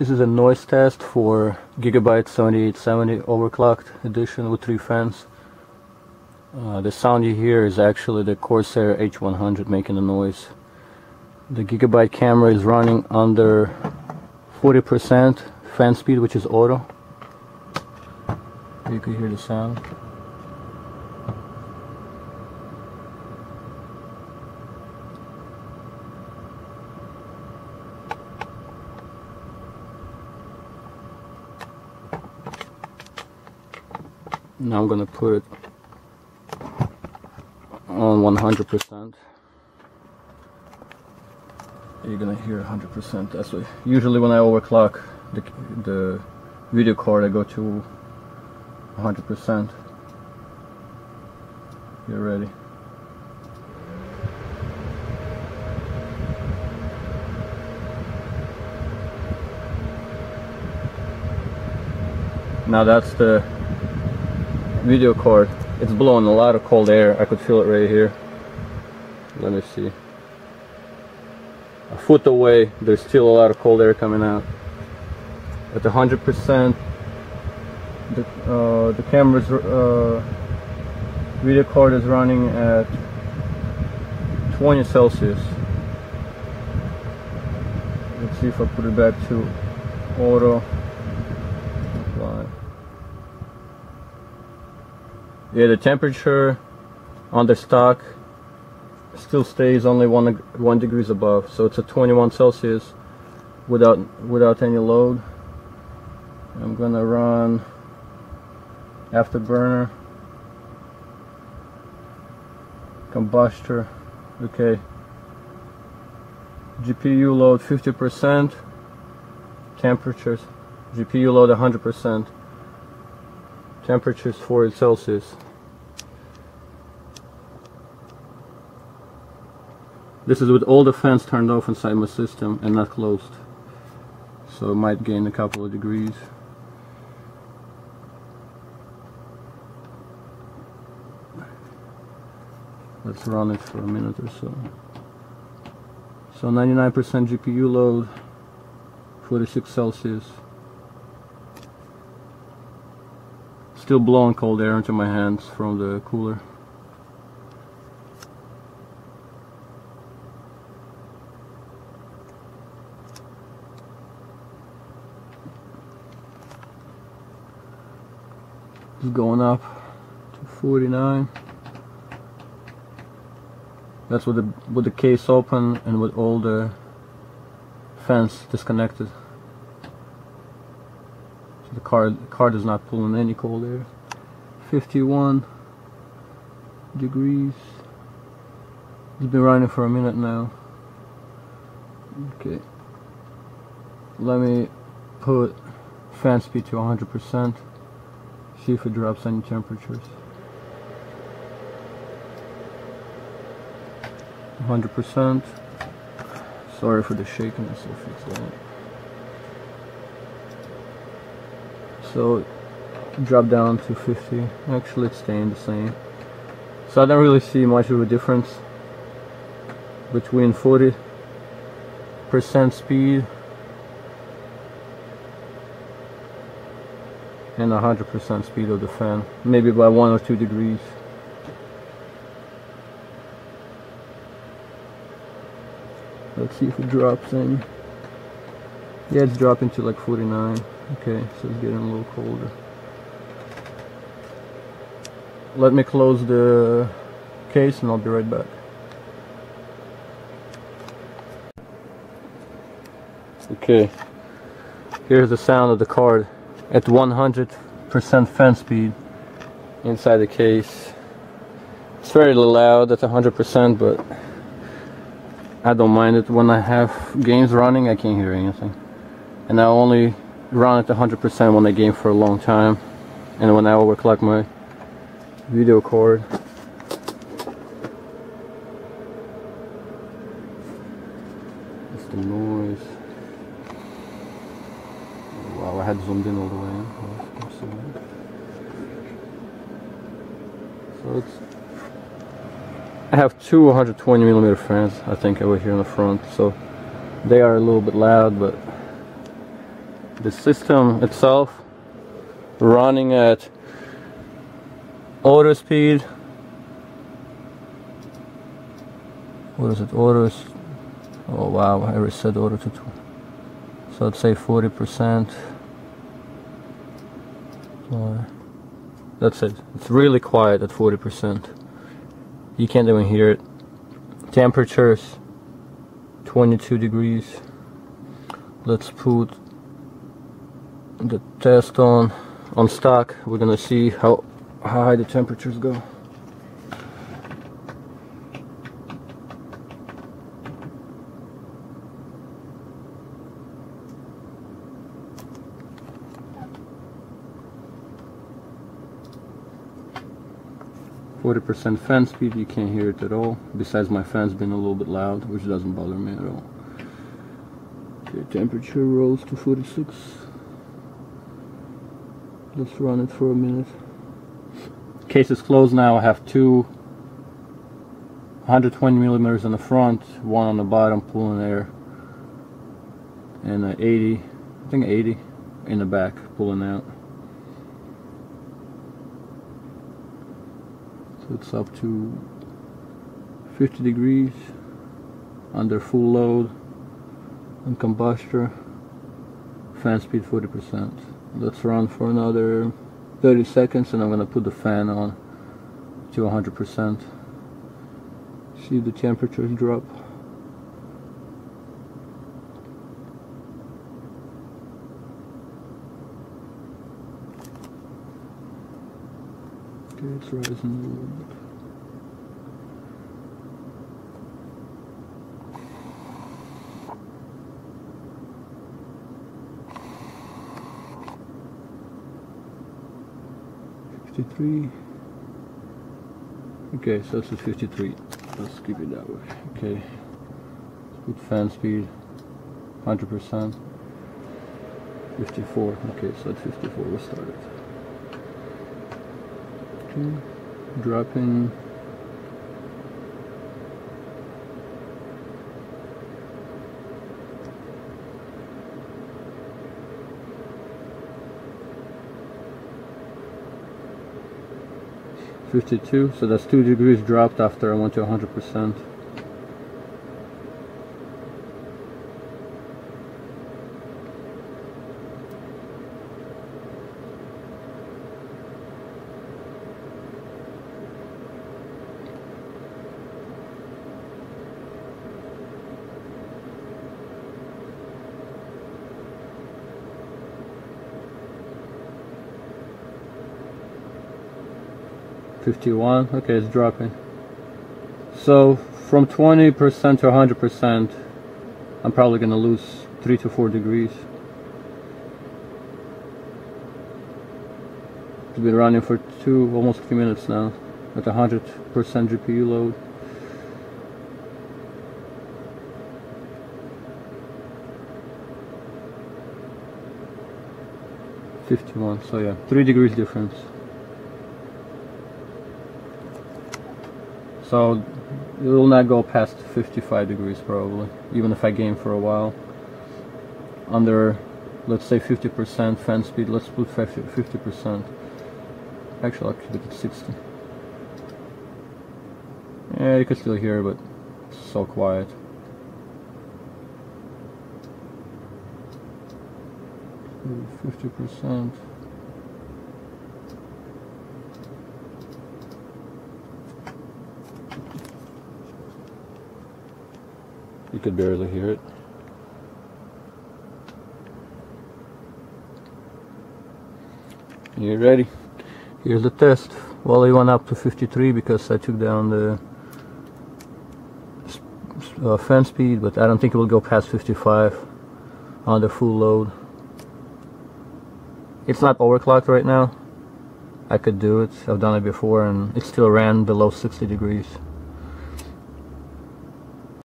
This is a noise test for Gigabyte 7870 overclocked edition with 3 fans. The sound you hear is actually the Corsair H100 making the noise. The Gigabyte camera is running under 40% fan speed, which is auto. You can hear the sound. Now I'm gonna put it on 100%. You're gonna hear 100%. That's what usually when I overclock the video card, I go to 100%. Get ready. Now that's the video card. It's blowing a lot of cold air. I could feel it right here. Let me see. A foot away, there's still a lot of cold air coming out. At 100%, the camera's video card is running at 20 Celsius. Let's see if I put it back to auto. Apply. Yeah, the temperature on the stock still stays only 1 degrees above, so it's at 21 Celsius without any load. I'm gonna run afterburner, combustor. Okay, GPU load 50%, temperatures, GPU load 100%, temperatures 40 Celsius. This is with all the fans turned off inside my system and not closed, so it might gain a couple of degrees. Let's run it for a minute or so. So 99% GPU load, 46 Celsius. Still blowing cold air into my hands from the cooler. It's going up to 49. That's with the case open and with all the fans disconnected. So the card is not pulling any cold air. 51 degrees. It's been running for a minute now. Okay. Let me put fan speed to 100%. See if it drops any temperatures. 100%. Sorry for the shakiness. I'll fix that. So it dropped down to 50. Actually, it's staying the same. So I don't really see much of a difference between 40% speed and 100% speed of the fan. Maybe by 1 or 2 degrees. Let's see if it drops any. Yeah, it's dropping to like 49. Okay, so it's getting a little colder. Let me close the case and I'll be right back. Okay, here's the sound of the card at 100% fan speed inside the case. It's very loud at 100%, but I don't mind it. When I have games running, I can't hear anything. And I only run at 100% when I game for a long time, and when I overclock my video card. It's the noise. Wow, I had zoomed in all the way. So it's I have two 120mm fans, I think, over here in the front, so they are a little bit loud, but The system itself running at auto speed. What is it? Autos. Oh wow, I reset auto to 2. So let's say 40%. That's it. It's really quiet at 40%. You can't even hear it. Temperatures 22 degrees. Let's put the test on stock. We're gonna see how high the temperatures go. %, fan speed, you can't hear it at all, besides my fan's been a little bit loud, which doesn't bother me at all. Okay, temperature rose to 46. Let's run it for a minute. Case is closed now. I have two 120mm on the front, one on the bottom pulling air, and 80, I think 80 in the back pulling out. It's up to 50 degrees under full load on combustor. Fan speed 40%. Let's run for another 30 seconds and I'm gonna put the fan on to 100%. See the temperatures drop. Okay, it's rising a little bit. Okay, so it's at 53. Let's keep it that way. Okay, let's put fan speed 100%. 54. Okay, so at 54 we'll start it. Okay, dropping. .52, so that's 2 degrees dropped after I went to 100%. .51, okay, it's dropping. So from 20% to 100%, I'm probably gonna lose 3 to 4 degrees. It's been running for almost 3 minutes now at 100% GPU load. .51, so yeah, 3 degrees difference. So it will not go past 55 degrees probably, even if I game for a while. Under, let's say 50% fan speed, let's put 50%. Actually, I'll keep it at 60. Yeah, you can still hear, but it's so quiet. Maybe 50%. You could barely hear it. You ready? Here's the test. Well, it went up to 53 because I took down the fan speed, but I don't think it will go past 55 on the full load. It's not overclocked right now. I could do it. I've done it before and it still ran below 60 degrees.